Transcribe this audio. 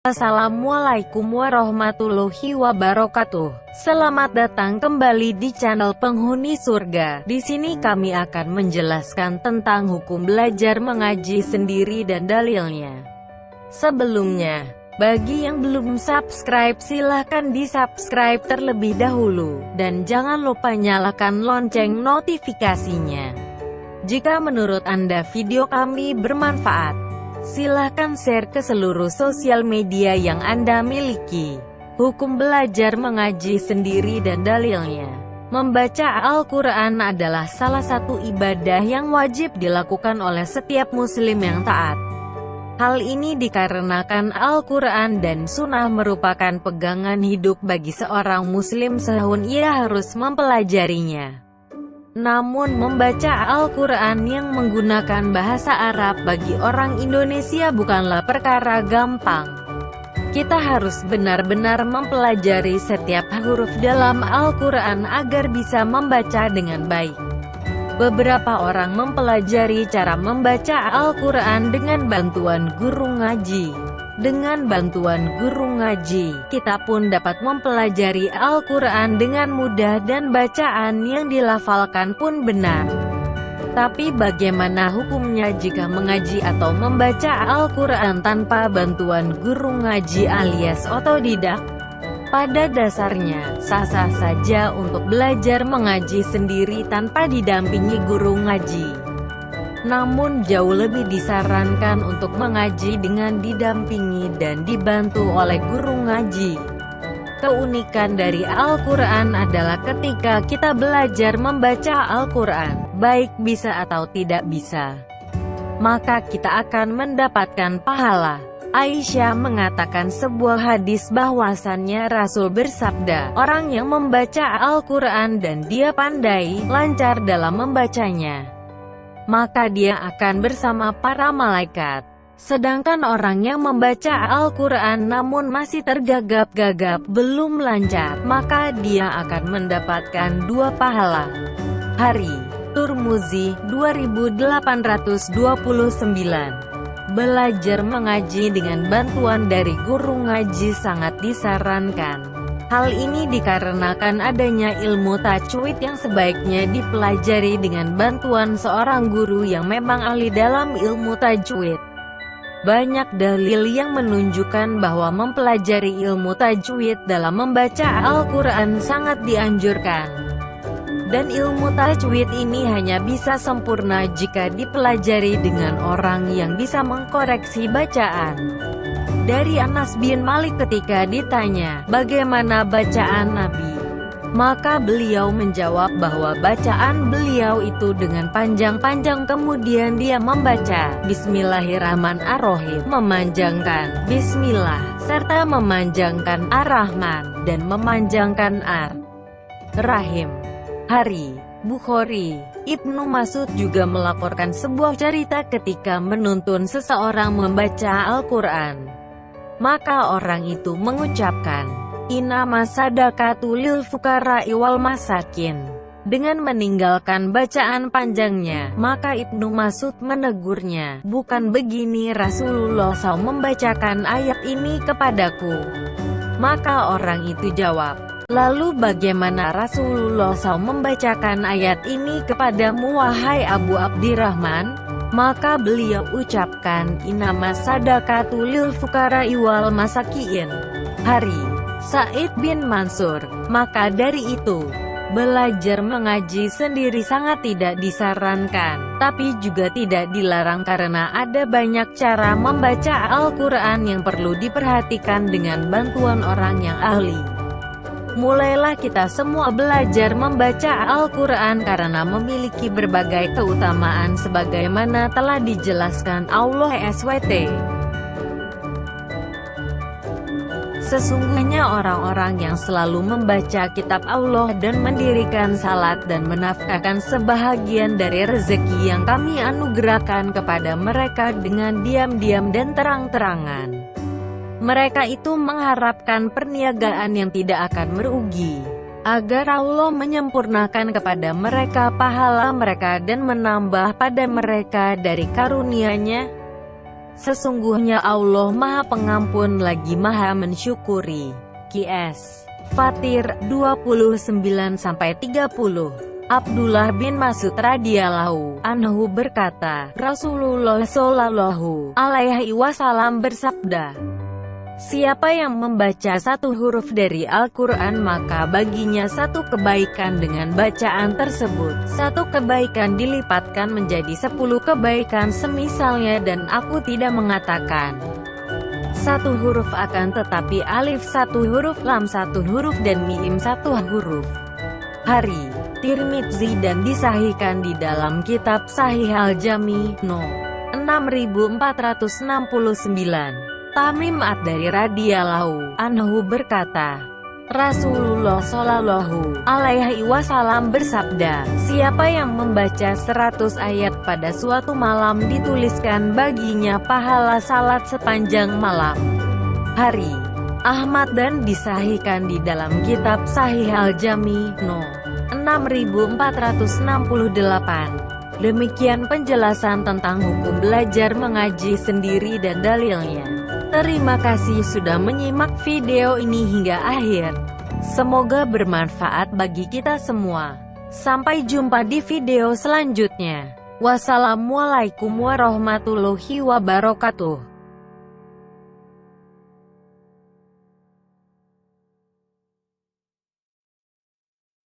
Assalamualaikum warahmatullahi wabarakatuh. Selamat datang kembali di channel Penghuni Surga. Di sini kami akan menjelaskan tentang hukum belajar mengaji sendiri dan dalilnya. Sebelumnya, bagi yang belum subscribe silahkan di-subscribe terlebih dahulu, dan jangan lupa nyalakan lonceng notifikasinya. Jika menurut Anda video kami bermanfaat, silahkan share ke seluruh sosial media yang Anda miliki. Hukum belajar mengaji sendiri dan dalilnya. Membaca Al-Quran adalah salah satu ibadah yang wajib dilakukan oleh setiap muslim yang taat. Hal ini dikarenakan Al-Quran dan Sunnah merupakan pegangan hidup bagi seorang muslim sehun ia harus mempelajarinya. Namun membaca Al-Quran yang menggunakan bahasa Arab bagi orang Indonesia bukanlah perkara gampang. Kita harus benar-benar mempelajari setiap huruf dalam Al-Quran agar bisa membaca dengan baik. Beberapa orang mempelajari cara membaca Al-Quran dengan bantuan guru ngaji. Dengan bantuan guru ngaji, kita pun dapat mempelajari Al-Quran dengan mudah dan bacaan yang dilafalkan pun benar. Tapi bagaimana hukumnya jika mengaji atau membaca Al-Quran tanpa bantuan guru ngaji alias otodidak? Pada dasarnya, sah-sah saja untuk belajar mengaji sendiri tanpa didampingi guru ngaji. Namun jauh lebih disarankan untuk mengaji dengan didampingi dan dibantu oleh guru ngaji. Keunikan dari Al-Quran adalah ketika kita belajar membaca Al-Quran, baik bisa atau tidak bisa, maka kita akan mendapatkan pahala. Aisyah mengatakan sebuah hadis bahwasannya Rasul bersabda, orang yang membaca Al-Quran dan dia pandai, lancar dalam membacanya, maka dia akan bersama para malaikat. Sedangkan orang yang membaca Al-Quran namun masih tergagap-gagap, belum lancar, maka dia akan mendapatkan 2 pahala. Hari Tirmizi 2829. Belajar mengaji dengan bantuan dari guru ngaji sangat disarankan. Hal ini dikarenakan adanya ilmu tajwid yang sebaiknya dipelajari dengan bantuan seorang guru yang memang ahli dalam ilmu tajwid. Banyak dalil yang menunjukkan bahwa mempelajari ilmu tajwid dalam membaca Al-Quran sangat dianjurkan. Dan ilmu tajwid ini hanya bisa sempurna jika dipelajari dengan orang yang bisa mengkoreksi bacaan. Dari Anas bin Malik ketika ditanya, bagaimana bacaan Nabi? Maka beliau menjawab bahwa bacaan beliau itu dengan panjang-panjang, kemudian dia membaca Bismillahirrahmanirrahim, memanjangkan Bismillah, serta memanjangkan Ar-Rahman, dan memanjangkan Ar-Rahim. Hari Bukhari. Ibnu Mas'ud juga melaporkan sebuah cerita ketika menuntun seseorang membaca Al-Quran. Maka orang itu mengucapkan, Innama sadaqatu lil fuqara'i wal masakin. Dengan meninggalkan bacaan panjangnya, maka Ibnu Mas'ud menegurnya, bukan begini Rasulullah SAW membacakan ayat ini kepadaku. Maka orang itu jawab, lalu bagaimana Rasulullah SAW membacakan ayat ini kepadamu wahai Abu Abdirrahman? Maka beliau ucapkan, Innama sadaqatu lil fuqara'i wal masakin. Hari Sa'id bin Mansur. Maka dari itu, belajar mengaji sendiri sangat tidak disarankan, tapi juga tidak dilarang karena ada banyak cara membaca Al-Quran yang perlu diperhatikan dengan bantuan orang yang ahli. Mulailah kita semua belajar membaca Al-Quran karena memiliki berbagai keutamaan sebagaimana telah dijelaskan Allah SWT. Sesungguhnya orang-orang yang selalu membaca kitab Allah dan mendirikan salat dan menafkahkan sebahagian dari rezeki yang kami anugerahkan kepada mereka dengan diam-diam dan terang-terangan, mereka itu mengharapkan perniagaan yang tidak akan merugi, agar Allah menyempurnakan kepada mereka pahala mereka dan menambah pada mereka dari karunia-Nya. Sesungguhnya Allah Maha Pengampun lagi Maha Mensyukuri. Qs. Fatir 29-30. Abdullah bin Mas'ud radhiyallahu anhu berkata, Rasulullah shallallahu alaihi wasallam bersabda, siapa yang membaca satu huruf dari Al-Quran maka baginya satu kebaikan dengan bacaan tersebut. Satu kebaikan dilipatkan menjadi 10 kebaikan semisalnya, dan aku tidak mengatakan satu huruf akan tetapi alif satu huruf, lam satu huruf, dan mim satu huruf. Hari Tirmidzi dan disahihkan di dalam kitab Sahih Al-Jami No. 6469. Tamim ad-Dari radhiyallahu anhu berkata, Rasulullah shallallahu alaihi wasallam bersabda, siapa yang membaca 100 ayat pada suatu malam dituliskan baginya pahala salat sepanjang malam. Hari Ahmad dan disahihkan di dalam kitab Sahih Al-Jami No. 6468. Demikian penjelasan tentang hukum belajar mengaji sendiri dan dalilnya. Terima kasih sudah menyimak video ini hingga akhir. Semoga bermanfaat bagi kita semua. Sampai jumpa di video selanjutnya. Wassalamualaikum warahmatullahi wabarakatuh.